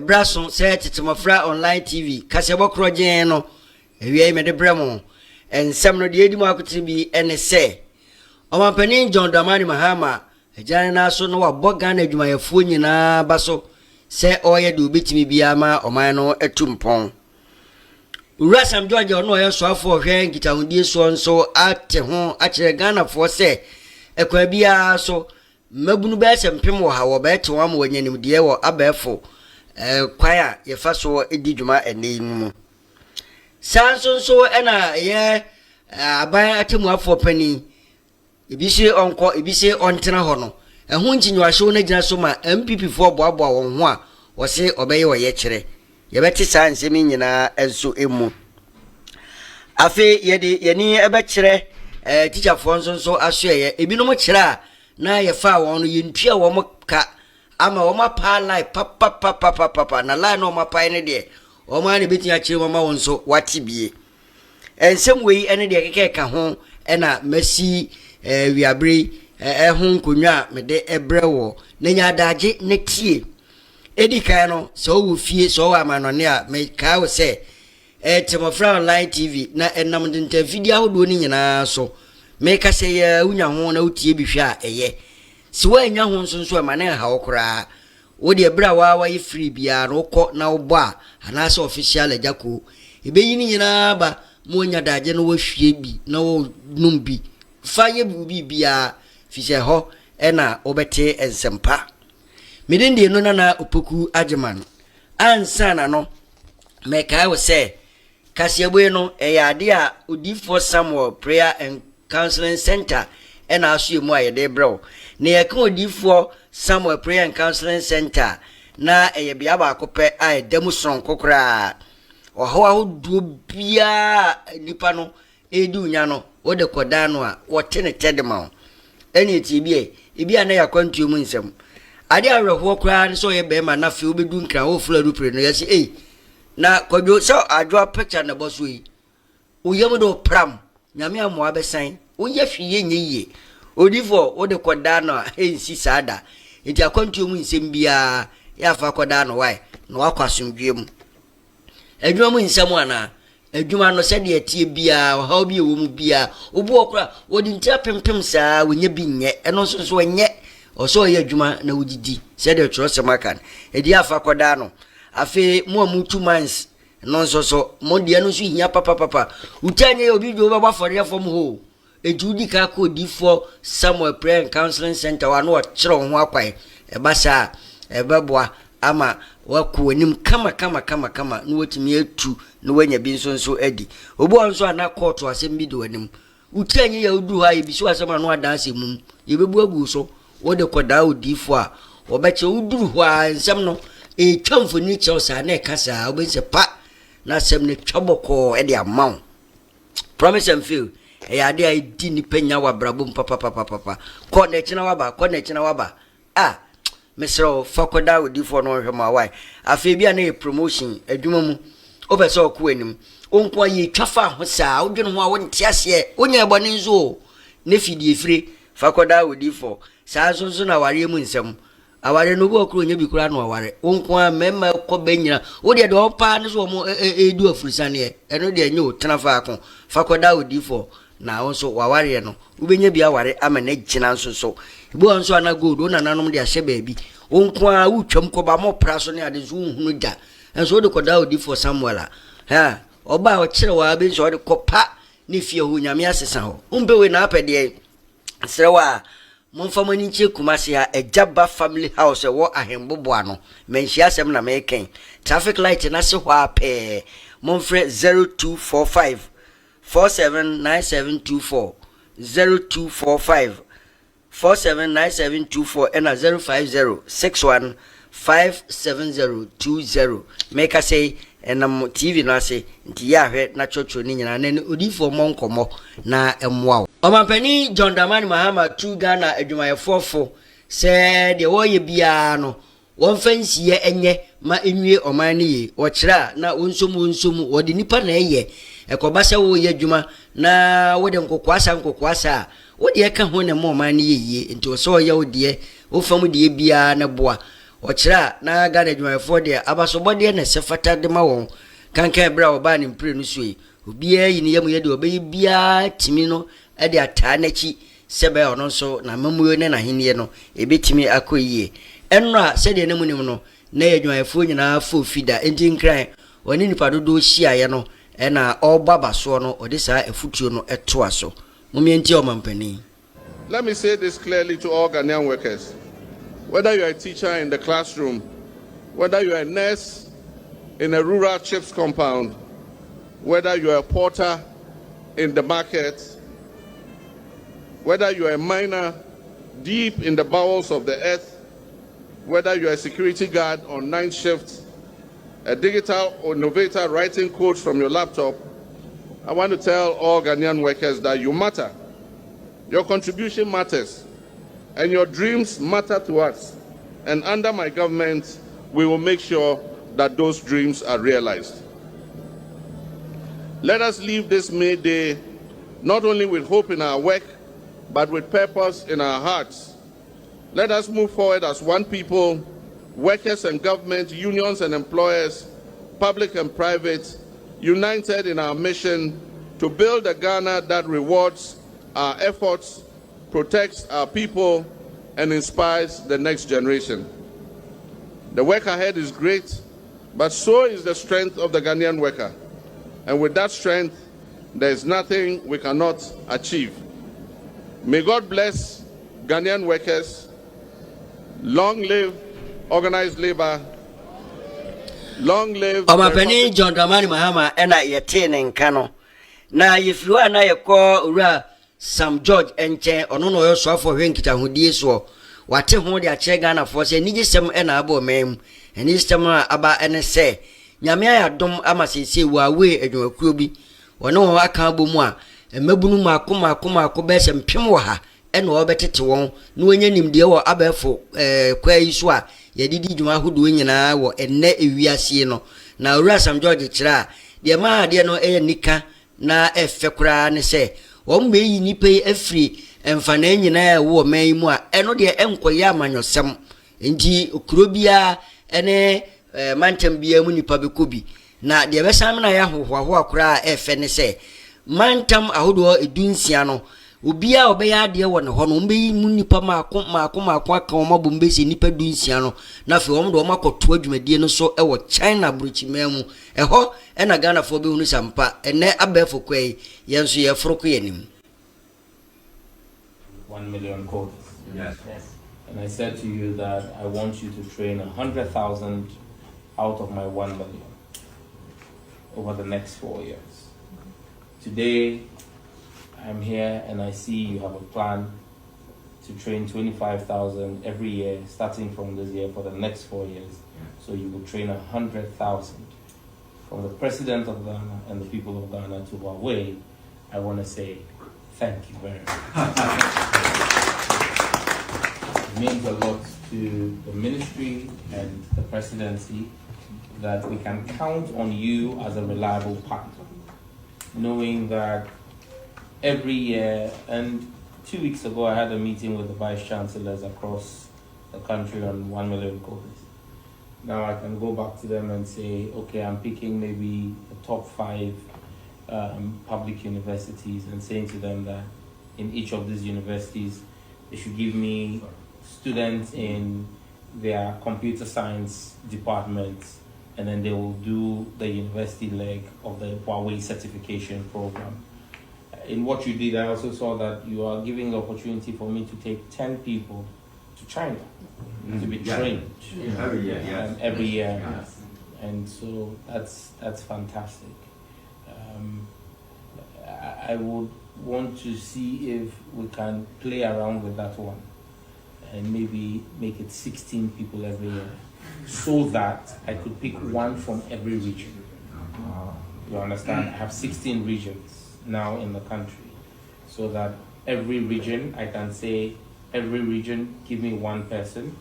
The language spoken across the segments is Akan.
Brasso said Tetemmofra online TV kasebo kroje no ewie me de bremo ensem no de edimu akotibi ene se omampanin John Dramani Mahama ejane na so no waboga na adwumayefo nyina baso se oye de obetimi bia ma oman no etumpon Urasam George ono ye so afo hwe nkitahudie so nso ate ho akire Ghana fo se ekwa bia so mabunu ba sempem wo ha wo ba ete wam wanyanim de wo abefo kwaya ye fa so edi dwuma ene mu sanso so ena ye aban atemu afo pani ebise onko ebise ontena ho no ehun ntinwahye na gina so ma MPP fo boaboa won ho a wo se obeye wo ye kire ye beti sa nsemi nyina enso emu afi yeni ebe kire teacher fo nso aso ye ebinom kire a na ye fa won no ye ntua wo ka ama wo ma pa lai papa na lai no ma pa ne de o ma ne beti akire mama won so watibie ensem wei ene de keke ka ho ena masi wiabre ehun konwa me de ebrewo na nya daje ne tie edi kan no so wo fie so wa amanone a me ka wo se Tetemmofra online TV na enam de video ahodo ni nyina so me ka se ya unya ho na utie bi hwe a eye si wa nya ho nso ma na ha wo kra wo de bra wa ye free bia no ko na wo bo a ana se official ajako ebe yi ni nyina ba mo nya daje no wo hwie bi na wo num bi fa ye bi bia fi se ho ena obete ensempa midindi no na opoku ajeman ansana no me kai wo se kasiebo no eyade a odifo Samuel Prayer and Counseling Center ena aso emu ayede bro na ye kan odifo Samuel Prayer and Counseling Center na eye bia ba akopɛ a edemu son kokora oho ahodo bia nipa no edu nya no wo de koda no a wo tene tedema eni tibie ebia na yakwantu mu nsem ade awreho kra so ye be ma na fe obedu nkra wo fura rupre no yesi na kodwo so adwo picture na boso yi uyem do pram nyame amoa besan uye hwiye nyiye odifo wo de koda no ensi sada enti akwantu mu nsem bia ya fa koda no wai no akwasomdwem adwuma mu nsem ana adwuma no se de atie bia ha bi ewo mu bia obu okra wodi ntia pempem saa wonya bi nye eno so nye oso ye adwuma na wudidi se de tro semakan edi afa koda no afi mo 2 months no so mo de no so hia papa utanye obi bi oba fore fom ho ejudi ka ko di for Samuel Prayer and Counseling Center wa no kire ho akwan e basa e beboa ama wako anim kama no wotimi atu no wanya bi nso adi obo nso ana court asem bi do anim utanye ya udu ha bi so asem no adanse mum ye bebu agu so wo de koda odifo a obeche uduru ho a nsem no twamfo ni chelsea na kasa obense pa na asem ne twaboko e de amount promise and feel ya de ai di ni penya wa brabo papa ko na china waba mesro fakoda odifo no hwema wai afi bia na promotion adwuma mu obese okwo anim onko ayi twafa ho saa odwene ho a wonte ase onya ebone nzo ne fidie fire fakoda odifo saa zonzo na ware mu nsem aware no bo okro nya bi kura no aware onko a mema ko banyina wo de opa ne so mo edu afurisane eno de nya otena fa akon fakoda odifo na wonso waware no ubenya bi aware ama na gina nso so ibo nso ana gold ona nanom de ahye baabi onko a wutwam ko ba mo praso ne ade zo hunu da enso de koda odifo Samuel ha oba o kire wa be nso de kopa ne fie ho nyame asesa ho umbe we na apede serewa monfa mani nche kumase ha ejaba family house wo ahembobo ano menhia asem na meken traffic light na se ho ape monfre 0245 479724 0245 479724 and 05061570220 make us say and TV na say nti ya hwe na chocho ni nyina na odifo monkomo na emwa omampani John Dramani Mahama tu Ghana adwumayefofo se de wo ye bia no won fansie enye ma enwie oman ni ye wo kira na wonsom wo de nipa na eye ekobasa wo ye adwuma na wo de nkokwasa wo de ka ho ne mo oman ni ye nti wo so ye wo de wo fam de bia na boa ochira na Ghana dwumayefo de abasobode na sefata de ma won kankan bra oba ne mpire no so yi obia yi ne yam ye de obeyi bia timi no e de ata na chi sebe ono so na mamuyo ne na henie no ebetimi akoyie enra se de namu nim no na ye dwumayefo nyina fo fida enti nkran woni nipa dodo hia ye no e na obaba so no ode saa efutuo no eto aso mumienti o mampani. Let me say this clearly to all Ghanaian workers. Whether you are a teacher in the classroom, whether you are a nurse in a rural chief's compound, whether you are a porter in the market, whether you are a miner deep in the bowels of the earth, whether you are a security guard on night shift, a digital innovator writing code from your laptop, I want to tell all Ghanaian workers that you matter. Your contribution matters, and your dreams matter to us. And under my government, we will make sure that those dreams are realized. Let us leave this May Day not only with hope in our work, but with purpose in our hearts. Let us move forward as one people, workers and government, unions and employers, public and private, united in our mission to build a Ghana that rewards our efforts, protects our people, and inspires the next generation. The work ahead is great, but so is the strength of the Ghanaian worker. And with that strength, there is nothing we cannot achieve. May God bless Ghanaian workers. Long live organized labor. Long live Omapani John Dramani Mahama ena yete ne nka no. Na yefiwa na yekọ ura Sam George enche ono no yo so afọ hwenkita hodie so wate ho de ache Ghana for se nigisem ena aba omem eni system aba ene se nyame ayadom amasese wa we adwumakuo bi wone ho aka abomu a emabunu mako be se mpem wo ha ena obetete won na onye nimde wo abefo kwa yi so a yedidi dwuma hodo nyina wo enne ewiase no na ura Sam George kira de ma de no nika na efe kura ne se wombe yi nipe afri emfana nyina wo man mu a eno de enkoya amanyosem nti okuro bia ene mantem bia mu nipa bekobi na de besam na ya hohoaho akura efe ne se mantam ahodo edunsia no obia obeya de wo ne ho no mbe yi mu nipa maako aka o mabombe se nipa dunsia no na fe wom de o makoto adwumadie no so ewo China bruchimemu eho ena Ghana fo be hunu sampa ene abefo kwai yenso ye froko yenim 1 million quotas. Yes. And I said to you that I want you to train 100,000 out of my 1 million over the next 4 years. Today, I'm here and I see you have a plan to train 25,000 every year, starting from this year for the next 4 years. So you will train 100,000. From the President of Ghana and the people of Ghana to Huawei, I want to say thank you very much. It means a lot to the ministry and the presidency that we can count on you as a reliable partner, knowing that every year, and 2 weeks ago I had a meeting with the vice chancellors across the country on 1 million quotas. Now I can go back to them and say, okay, I'm picking maybe the top 5 public universities and saying to them that in each of these universities, they should give me students in their computer science departments, and then they will do the university leg of the Huawei certification program. In what you did, I also saw that you are giving the opportunity for me to take 10 people to China to be trained every year. Yes. And so that's fantastic. I would want to see if we can play around with that one and maybe make it 16 people every year, so that I could pick one from every region. You understand? I have 16 regions now in the country, so that every region, I can say, every region, give me one person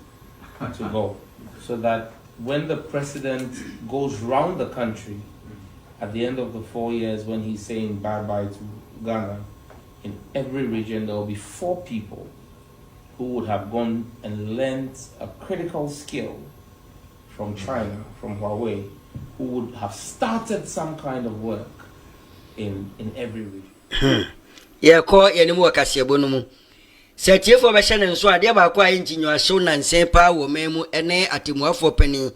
to go, so that when the president goes round the country at the end of the 4 years, when he's saying bye-bye to Ghana, in every region there will be 4 people who would have gone and learned a critical skill from China, from Huawei, who would have started some kind of work in every region. Yeah, call any more Casiabonumu. Set you for Bashan and so I never quite in your son and Saint Paul, Memu, and Atimwa for penny.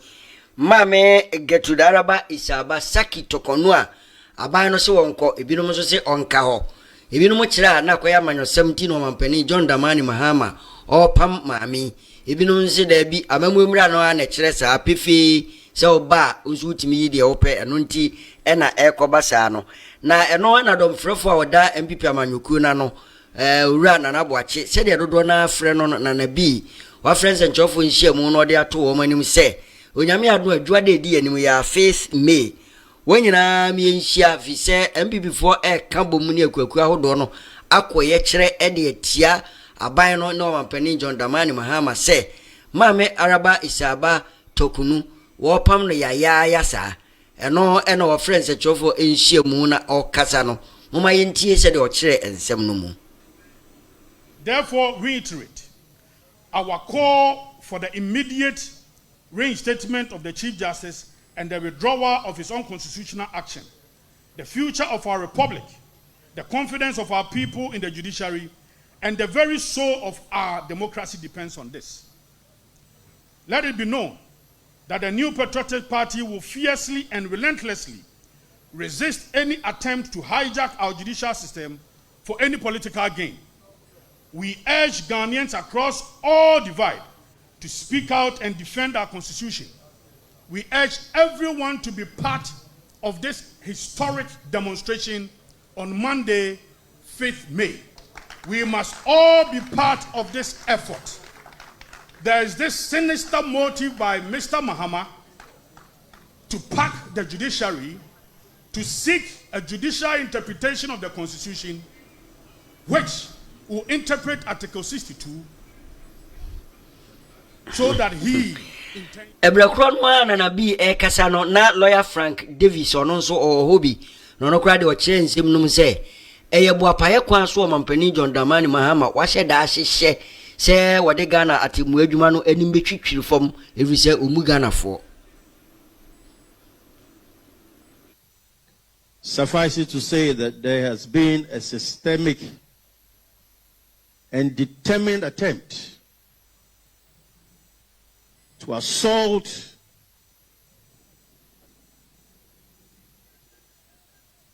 Mame get to the Araba is about Saki Tokonua. Abano so uncle, if you don't say on Kaho. If you know much, Nakoyaman 17 or penny, John Damani Mahama, or Pam Mammy. If you don't say there be a memorano and a tressa, piffy, so ba, who's with me the ope and unti, and a echo basano. Na eno na dom frefo oda MPP amanyuku na no ura na nabwache se de dodo na frɛ no na na bi wa friends and chofo nhia mu no de ato wo manim se onyame ado adwa de di anim ya face May wonyina mi nhia fi se MPP fo ka bomu ne akwaku ahodo no akoye kyerɛ de atia aban no na wampani John Damani Mahama se mame araba isaba tokunu wo pam no ya sa eno wa friends chofo enhia mu na okasa no moma yentie se de o kire ensem no mu. Therefore reiterate our call for the immediate reinstatement of the Chief Justice and the withdrawal of his unconstitutional action. The future of our republic, the confidence of our people in the judiciary, and the very soul of our democracy depends on this. Let it be known that the New Patriotic Party will fiercely and relentlessly resist any attempt to hijack our judicial system for any political gain. We urge Ghanaians across all divide to speak out and defend our constitution. We urge everyone to be part of this historic demonstration on Monday, 5th May. We must all be part of this effort. There is this sinister motive by Mr. Mahama to pack the judiciary to seek a judicial interpretation of the Constitution which will interpret Article 62 so that he Ebrakron man na bi kasano na lawyer Frank Davis ono nso ohobi no no kra de o kire nsem num se eyebo apaye kwan so mampani John Damani Mahama wa hye da hyehye se wode Ghana atemu adwuma no anim betwitwiri fom every say omu Ghana for. Suffice it to say that there has been a systemic and determined attempt to assault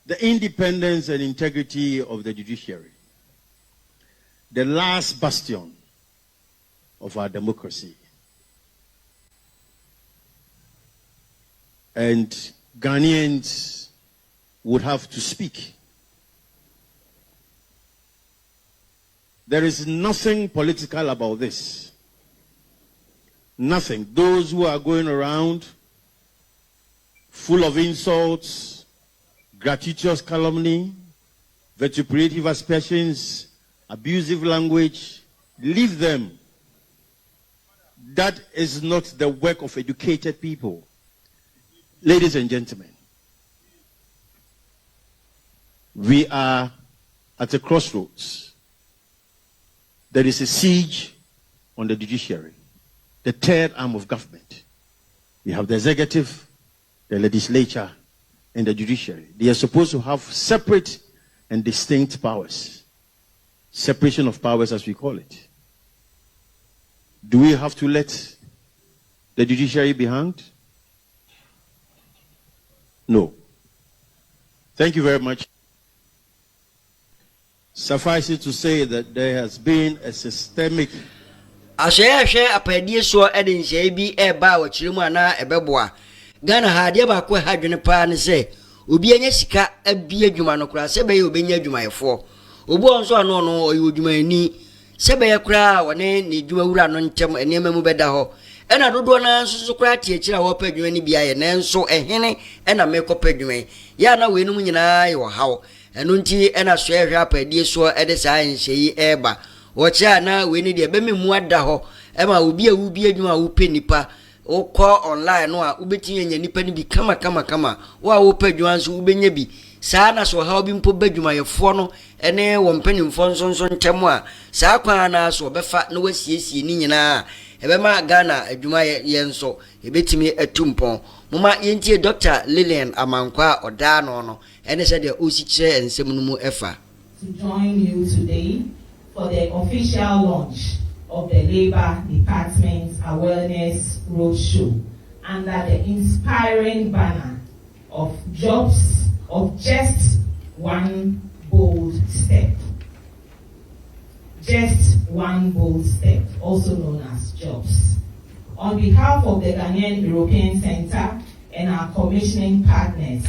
the independence and integrity of the judiciary, the last bastion of our democracy. And Ghanaians would have to speak. There is nothing political about this. Nothing. Those who are going around full of insults, gratuitous calumny, vituperative aspersions, abusive language, leave them. That is not the work of educated people. Ladies and gentlemen, we are at a crossroads. There is a siege on the judiciary, the third arm of government. We have the executive, the legislature, and the judiciary. They are supposed to have separate and distinct powers. Separation of powers, as we call it. Do we have to let the judiciary be hanged? No. Thank you very much. Suffice it to say that there has been a systemic Ashe apedie so edin bi eba wa chirimu ana ebeboa Ghana ha de ba ko hadwene pa ne se obi anya sika abie adwuma no kura se be ye obenya adwuma yefo obu onso ano no oyi adwuma ani se be ye kura wone ne adwuma wura no ntem enema mu beda ho ena dodo na nso kura tie kira wo pa adwuma ni bia ye na nso ehene ena mekopa adwuma ya na we no nyina ye wo hawo enu nti ena so ehwe apedie so ede saa nhyeyi eba wocha na we ni de be memu ada ho ema obi a ubi adwuma wo pe nipa wo ko online no a ubetinye nya nipa ni bi kama wo a wo pe adwuma nso ubenya bi saa na so ha obi mpo badwuma yefo no ene wo mpanimfo nso ntemo a saa kwa na so befa na wasiesie ni nyina ebema Ghana adwuma ye nso ebetimi atumpon mama yentie Dr. Lillian Amankwa oda no ene se de osi kire ensem no mu efa to join you today for the official launch of the Labour Department's Awareness Roadshow under the inspiring banner of jobs of just one bold step. Just one bold step, also known as jobs. On behalf of the Ghanaian European Centre and our commissioning partners,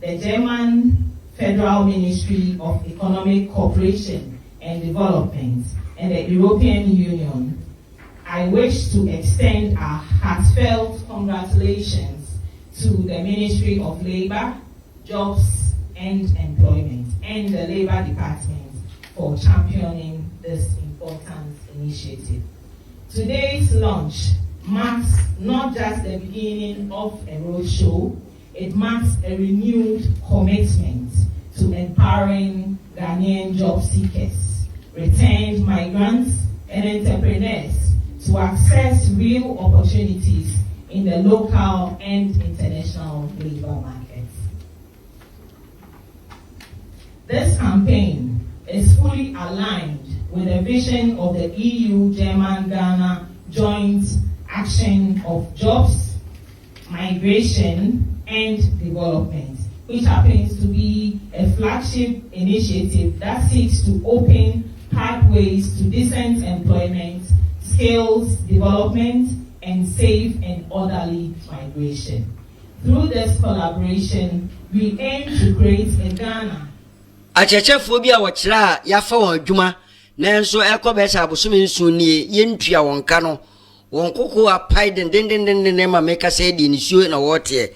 the German Federal Ministry of Economic Cooperation and Development, and the European Union, I wish to extend our heartfelt congratulations to the Ministry of Labour, Jobs and Employment, and the Labour Department for championing this important initiative. Today's launch marks not just the beginning of a roadshow, it marks a renewed commitment to empowering Ghanaian job seekers, returned migrants, and entrepreneurs to access real opportunities in the local and international labor markets. This campaign is fully aligned with the vision of the EU-German-Ghana Joint Action of Jobs, Migration, and Development, which happens to be a flagship initiative that seeks to open pathways to decent employment, skills development, and safe and orderly migration. Through this collaboration, we aim to create a Ghana. Achechefo bi a wokyira ya fa won adwuma nanso ekobesa abosome nsu nie yentua won ka no won koko apai den ma meka say di nisuo na wote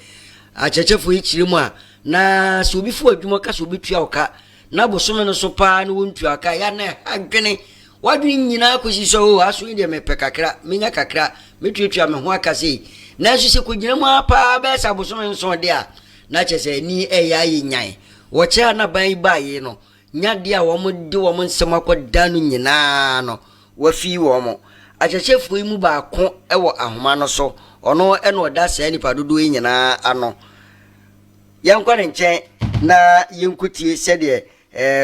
achechefo yi kyiri a na so bi fu adwuma ka so bi tua oka na bosome no so pa na wontua ka ya na adwene wadwene nyina akosi so aso ide me pekakra menya kakra metuatua me ho aka sei na so se kogina mu apa besa bosome nso de a na chese ni eya yenyan wocha na ban baye no nyade a wo de wo nsem akoda no nyina no wafi wo mo achechefo yi mu ba ko ewo ahoma no so ono eno oda sa nipa dodo nyina ano yankwa ne nchen na yenkutie sede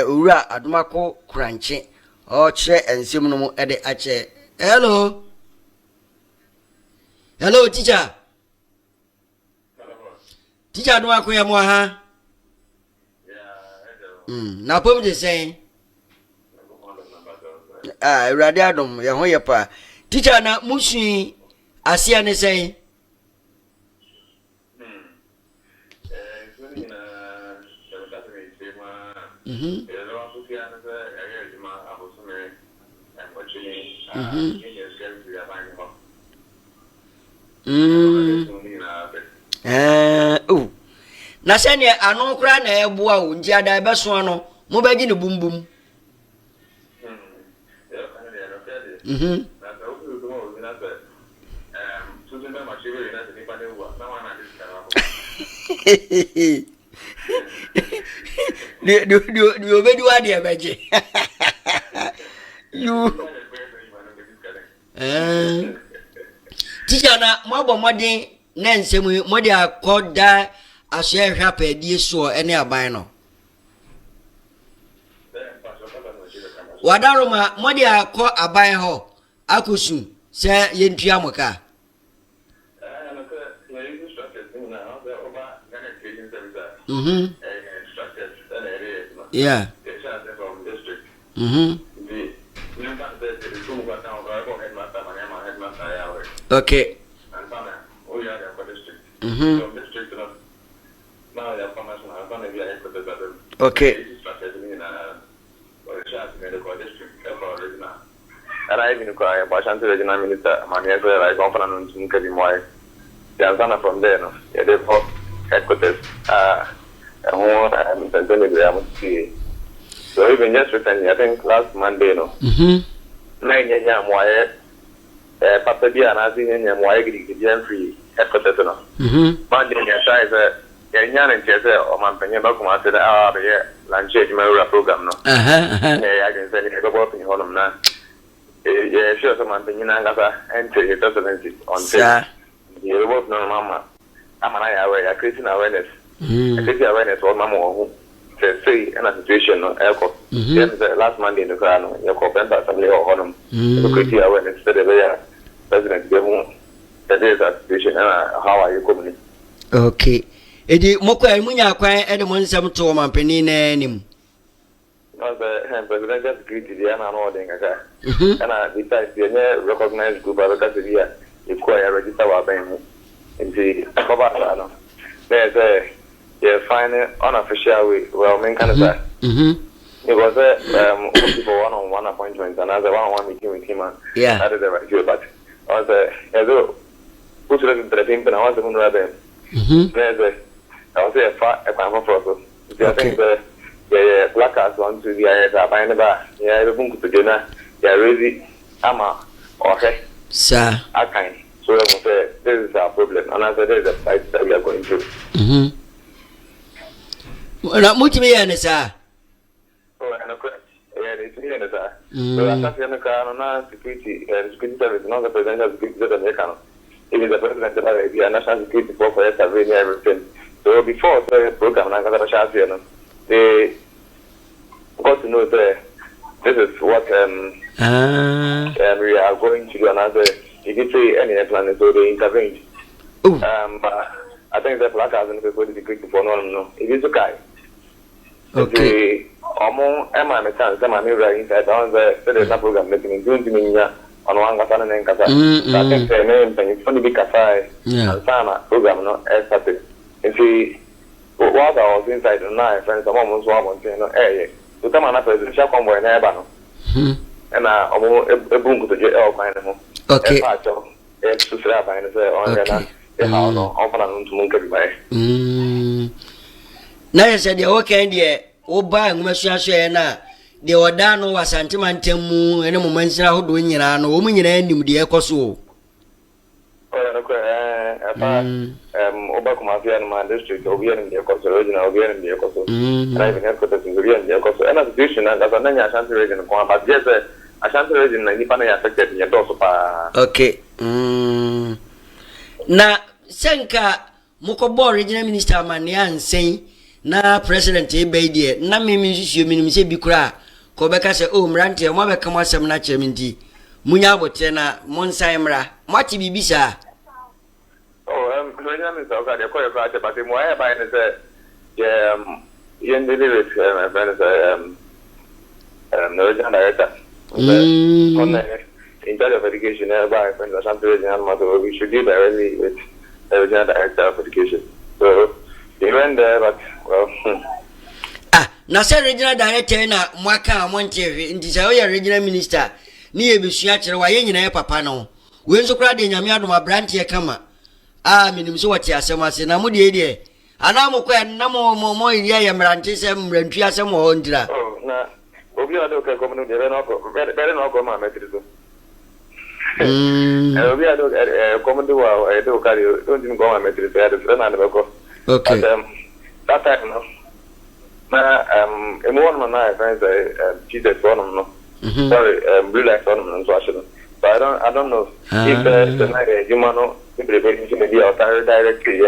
owura adomako kranche o kire ensem no mu ede ache hello teacher adomako ya mo ha na pom de say Awurade adom ye ho ye pa teacher na musu asia ne say na sene anu kra na eboa o nji ada be so no mo bagi ne bumbum du obedi wa de beje you teacher na mo bo modin na nsem mo de akoda aso ehwa pa die so ene aban no wadaroma mo de akọ aban ho akosu se yentua moka yeah okay okay arriving in Washington Regional Minister, Maniago, I come from Nkabimoy. From there, no, yeah, they've headquarters, and more, and so even just recently, I think last Monday, no, 9 years, Papa Bia and I think I'm why free headquarters, no, Monday, Yan and Chester or Mampania Bakuma said, lunch program, no, I can send it about in Holland now. yeah, sure, some opinion and enter your presidency on Sir. You both know, Mama. I'm an aware, creating awareness. Creating awareness for Mama. Say, in a situation, Elko. Last Monday in the car, your co-parent assembly or Honum. Creating awareness that the president gave that is a situation. How are you coming? Okay. Edi mokwa imunya kwan edemon nsem to mampani na anim. No, the presidential security they are not ordering and besides the recognized group because we require register our bank in the Cobalt. There's a final unofficial way. Well, main kind of that. It was a for one-on-one appointment and another one-on-one meeting with him. Yeah. That is the right view, but I was a put to the pimp and I was the moon rather. There's I was a fat a process. I think the placards on to the area by the bar. Yeah, the boom to dinner. Yeah, really, ama okay. Sir. I kind. So I will say this is our problem. And I said there's a fight that we are going through. Na muti me yana sir. Oh, and yeah, it's me and sir. So I said in the car on security service, not the presidential security that American. It is the president of the national security for surveying everything. So before the program, I got a chance here. They got to know that this is what we are going to do. Another, if you say any plan, so they intervened. I think the placards and people to quick for no. It is okay. Okay. Among Emma and Chance, I'm inside on the program making doing to me on one Kasa and Kasa. I think the name and funny big Kasa and Sana program not as started. And see. What I was inside the night, friends, I'm almost one thing, to come on a presidential convoy in Ebano. And a boom to get all kind of. Okay. It's to slap and say, on the often to monkey by. Now, I said, the okay, dear, oh, bang, Monsieur na the Odano was Santimantemu, and a moment how doing it, and a woman in any dear Cosso. Obakumafia and my district, Obian in the Coast, original Obian in the Coast, and I've been headquarters in Obian in the Coast, and a situation as a Nanya Ashanti region, but yes, Ashanti region, and if I affected in your dosa. Okay. Na Senka Mokobo regional minister Manian saying, na President Ebedi, na me you mean say Bikra, Kobeka say, oh, Mranti, and Mabeka Masam Nachaminti, Munyabo Tena, Monsaimra, Mati Bibisa. Oh, regional minister, okay, quite a but in why by the young delivery, my friend, the regional director. In charge of education, by friends, Ashanti regional mother, we should deal directly with the regional director of education. So, he went there, but, well, now, say regional director, na Mwaka, Monte, in this regional minister, near Bishacher, why in papa no. We so crowded in Yamiado, my brand here, come. Minim so what ya sama se na mo de de anamo kwa na mo ye ya mranti se mrantu asem ho ndira na obi ado ka komunu de no ko ma metrizo obi ado komunu wa do kari don't even go ma metrizo ya de na de ko okay that time no na emo na friends Jesus one no sorry blue light one no so actually so I don't know if the night humano preparing to be out directly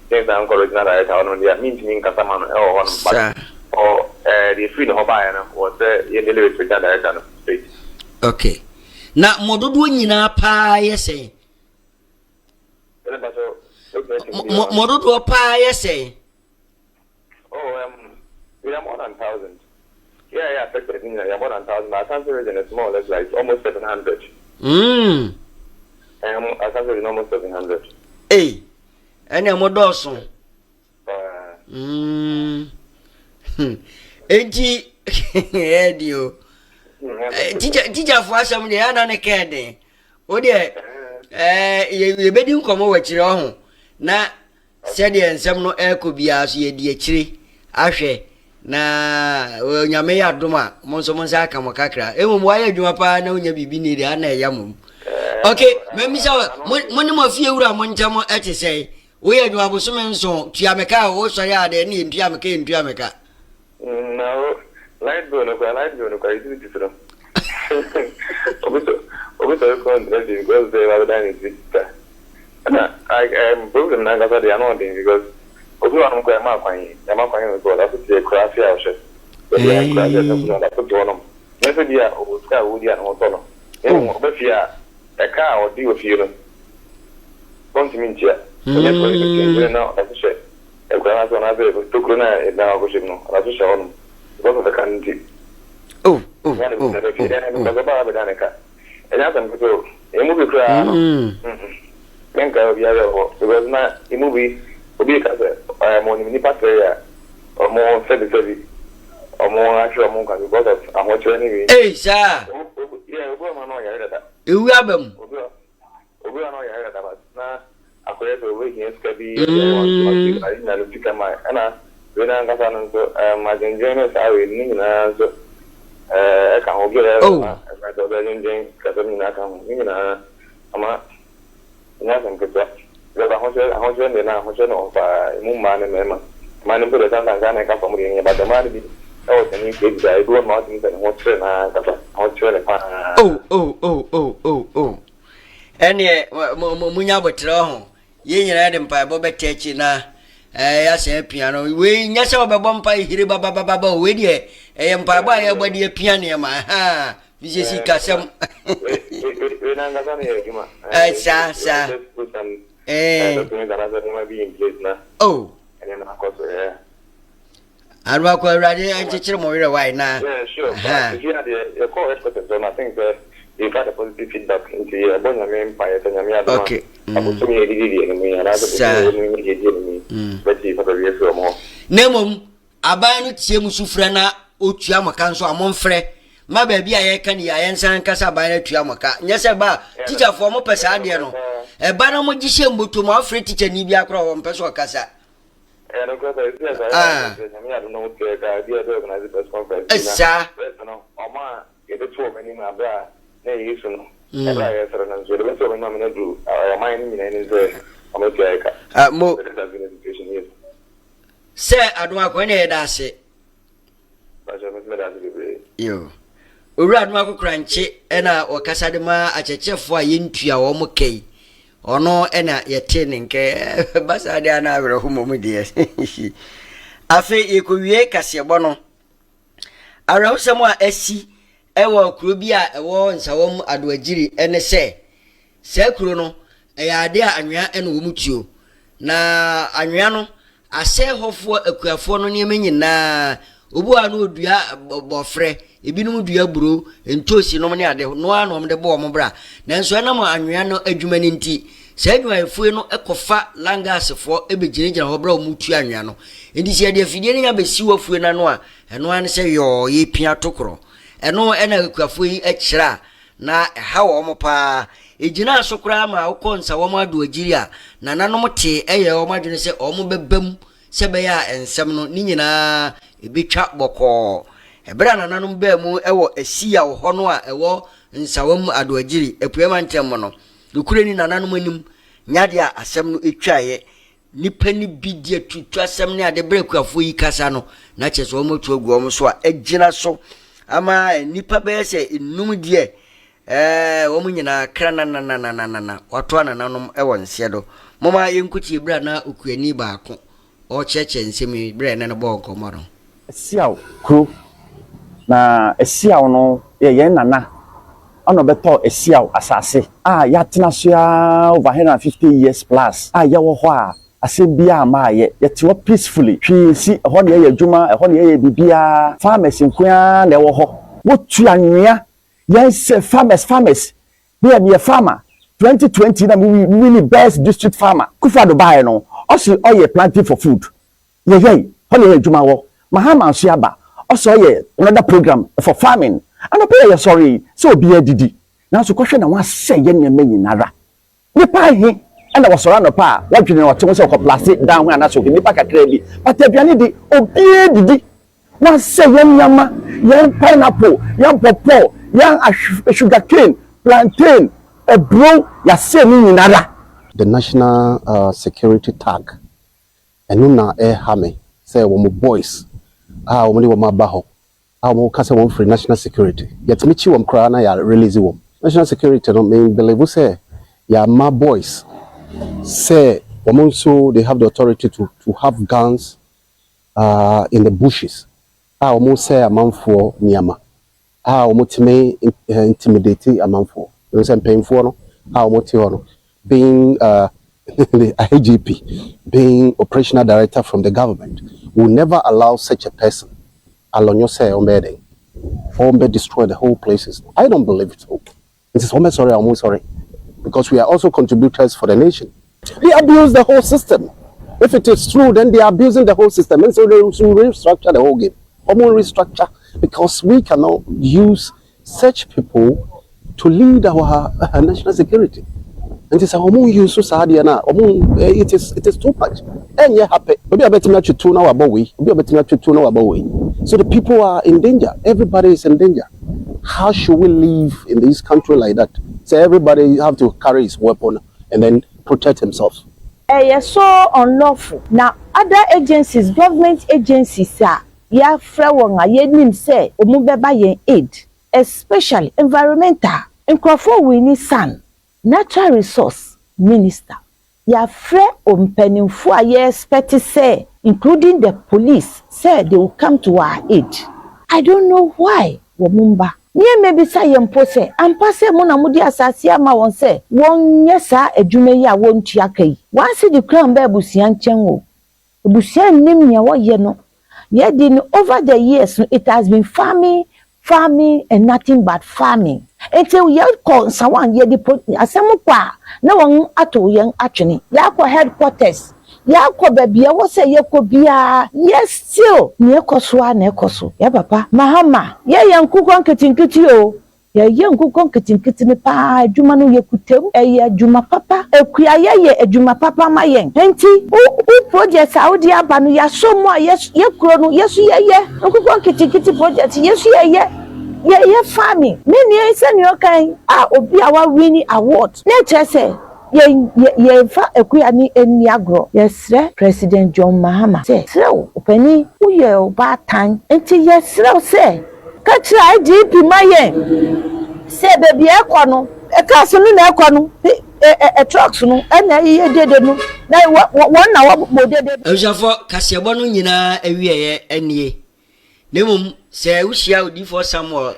then I'm original director on the means mean Casaman or one or the free no buy was the delivery director straight. Okay. Now Modudu nyina pa yese. Modudu pa yese. Oh we are more than 1,000. Yeah, affected we are more than 1,000. Our country region is more or less like almost 700. I can't say almost 700. Hey, and I'm a dozen. Eddie, teacher for some the other academy. Oh, dear, you bedding come over to your home. Na said and some no air could be as ye dear tree. Ashe, na Yamea Duma, Monsomonsaka Makakra. Why do you pa no yabi near the Anna Yamum? Okay, maybe so. One more few Monjamo at say, we are doing some so Tiamaka, also ya the need Tiamaka in Tiamaka. No, light burn, is different. Obviously, because they were done in sister. And I am broken now because they are not because Obi I'm going to Marquine, Yamaquine was also a craft house. That's put on them. Never dear, or Sky Woody and Otono. Obefia, a car or deal with you. Don't you mean here? Now, as I said, a glass on other took Luna and now Bushino, as I saw because of the country. Oh, and as I'm going a movie crowd. Think of the other because not a movie will be a more nipa or more service or more actual monk because of how much anyway. Hey, sir. Yeah, we're not here that. You have them. We're not here that. Now, I could have a way here, Scabby. I didn't know to come my Anna. When I'm going to my engineers, I will need so I can't get it. Oh, I don't know, Catamina come. Nothing good. Because I want to know of Mumman and Memma. Man put a time and come from me, but the money. Oh, can you get the idea of Martin and what's oh. And yet, Munyabotro, Yin Adam by Bobby Techina, yes, a piano. We yes, over Bompire, Hiribaba, with ye, I am by body a piano, my ha. You see, Cassam. Sir. Oh, and of course, I'm not quite ready. I teach you more right now. Yeah, sure. If you had a call, I think that you got a positive feedback into your Bonham Empire. Okay. I will tell you, and I will but you for a year or more. Nemum, Abanu Tiamusufrana, Uchama Council among Fre. My baby, I can hear and Casa by a Tuamaka. Yes, about teacher for more Pasadiano. A banner magician, but to my free teacher Nibia Crow on Pessoa Casa. And of course, I don't know what the idea to organize the press conference. Sir, Oma, get the 2 many my bra, nay, you soon. And I answer and answer the rest of the nominal group. I mind me and is a more education here. Sir, I don't want to that's it. You. Urad Marco Crunchy, and or Casadema at a chef for Yintia or Mokay. Or no, and yet tending care, Basadiana, whom dear. I say you could be a Cassiabono. Around somewhere, SC, Ewa Crubia, a war in Sawam Adwajiri, and say, Sir Crono, a idea Anya and Wumutu. Na Anyano, I say, hope for a quafono near me na Ubu anu dua bofre ebinu dua buru entosi no ne ade no anom de bo mo bra nanso na mo anwea no adwuma ni nti se adwuma efue no ekofa langasefo ebegirigina ho bra mu tu anwea no enti se ade afidie ni abesi wafue na no a eno an se yo ye pia tokro eno ena akuafo yi akira na ha wo mo pa ejina asokra ma ukonsa wo mo ado agiri a na nanom te eye wo madwene se o mo bebam se be ya ensem no ni nyina ebetwa boko ebra nananom ba mu ewo asia wo ho no a ewo nsawam ado agiri epuema ntem no dukure ni nananom anim nyade a asem no etwaye nipa ni bidie tutu asem ne ade brekuafo yi kasa no na cheso mo tu ogu om so a ejina so ama nipa be se enum die wo mu nyina kra na wato nananom ewo nse do moma yenkuti ebra na okuani baako o cheche nsemi bre ne no bo komoro esiaw kro na esiaw no ye nana ono beto esiaw asase yatena so ya over 150 years plus ye wo ho a asebia ma ye te wo peacefully twi si ho ne ye adwuma ho ne ye bibia farmers nkoa na wo ho wo tu anwea yes farmers be farmer 2020 na we really best district farmer Kufado buy no also oye planting for food ye ho ne ye adwuma wo Mahama Siaba also another program for farming and I pay sorry so be a didi now so question na wan say ye ne menyi nara nipa he and I was around pa what dwene o te so ko plastic down when na so nipa kakra bi but aduane di obi didi wan say ye nyama ye pineapple ye popo ye sugar cane plantain a bro ya say ni nara the national security tag and na hame say wo boys wo mo ba ho Our kasa one for national security. Yet Michi wam krana ya release wam. National security no mean believe say ya my boys say women so they have the authority to have guns in the bushes. Women say a man for Myanmar. Women may intimidate a man for. You know paying for no. Women being the IGP, being operational director from the government, will never allow such a person along your say or destroy the whole places. I don't believe it. This is almost sorry, because we are also contributors for the nation. They abuse the whole system. If it is true, then they are abusing the whole system, and so they will restructure the whole game. Restructure, because we cannot use such people to lead our national security. And it's a use society na it is too much. And you happy. Maybe I better not to know about we. Maybe I better not to know about we. So the people are in danger. Everybody is in danger. How should we live in this country like that? So everybody have to carry his weapon and then protect himself. Yes, so unlawful. Now other agencies, government agencies are ya frewonga yenim say omubeba yen aid, especially environmental. Nkrofo we need sun. Natural resource minister. Ya free ompenimfo aye expect say, including the police, say they will come to our aid. I don't know why. Womumba. Nye maybe say yempo say, ampase mo na mudi asasi ama won say, won yesa edwuma yi a won tua kai. Wan see the crown be busia nchen wo. Busia nim nya wo ye no. Ye din over the years it has been farming and nothing but farming. Until you call someone ye the asemu kwa na won ato yen atwene. Ya kwa headquarters. Ya kwa baby ya wo say ye ko bia. Yes still ne ekoso a na ekoso. Ya papa Mahama ye yankukon ketinkiti o. Ye yankukon ketinkiti ne pa adwuma no ye kutem. Ye adwuma papa ekua ye adwuma papa ma yen. Enti u project Saudi aba no ya so mo ye kuro no yesu ye yankukon ketinkiti project yesu ye farming. Many send your kind obi awa winning award. Nature say ye fa ekuya ni eni agro. Yes, President John Mahama say srew opani uye oba tan. Enti yes srew say katra IGP mayen say baby ekono e kaso no na ekono trucks no na ye dede no na won na wo dede. Ejafo kasebo no nyina awieye enie. Nemum se wuhia odi for Samuel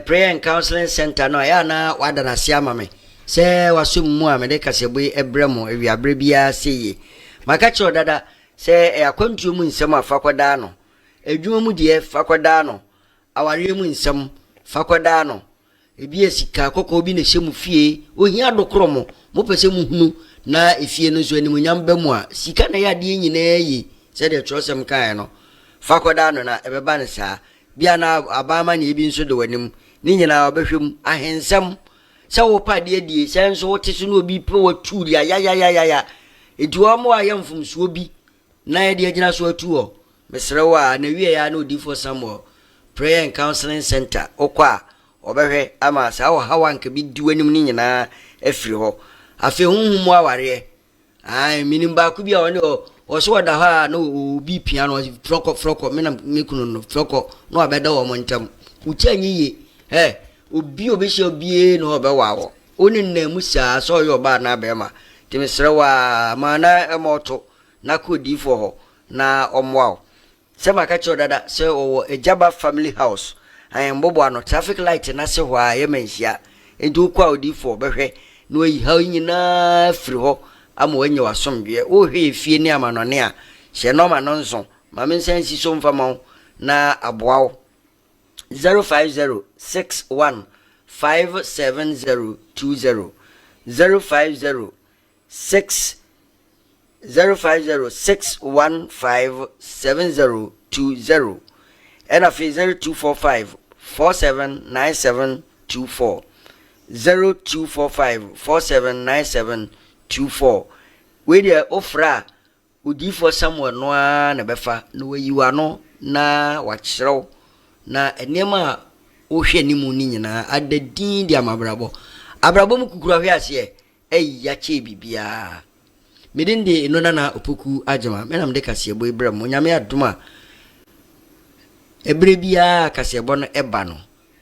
prayer and counseling center no ya na wada na sia mame se wasum mu a me de kasebo ebremo awiabre bia seye maka cho dada se akwantu mu nsem afakoda no edwuma mu de fakoda no aware mu nsem fakoda no ebi esika kokko bi na hyemu fie ohia dokro mo pese mu hunu na efie no so animunyam ba mu a sika na ya de nyina yi se de trosem kan no fakoda no na ebeba ne saa bia na abama ne ebi nso de wanim ni nyina obehwem ahensam se wo pade adie se nso wote so no obi pe waturi ya edu mo ayamfum so obi na ye de agina so atu o mesrewa na wie ya na odi for Samuel prayer and counseling center okwa obehwe ama sa wo hawanka bi di wanim ni nyina afiri ho afi hunhum aware ai minimba ku bia woni o so wada ha no obi piano froko me na mekunu no froko no abeda wo montam uchi anyiye obi obehye obi no obewa wo oni na musa so yo ba na be ma timisrewa mana emoto na kodi fo ho na omwa sema ka cho dada se o ejaba family house ayen bobo ano traffic light na se ho a ye manhia edu kwa odi fo behwe no yi ha nyina firi ho ama wanye wasomdwe o hwe fie ni amanone a hye no ma no nso ma men sensi so mfama na aboawo 050615702 050615702 and afi 0245479724 0245479724 we dey ofra odi for Samuel no na befa no wayiwa no na wachrew na enema o hwe ni mu ni nyina adadin di amabrabo abrabo mu kukura hwe ase ya che bibia medinde no na opoku agema menam de kase ebo ibrem nyame adoma Ebre biya kasebo no eba no.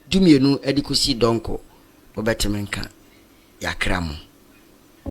Dumienu edikosi donko. Obetemenka. Yakramo.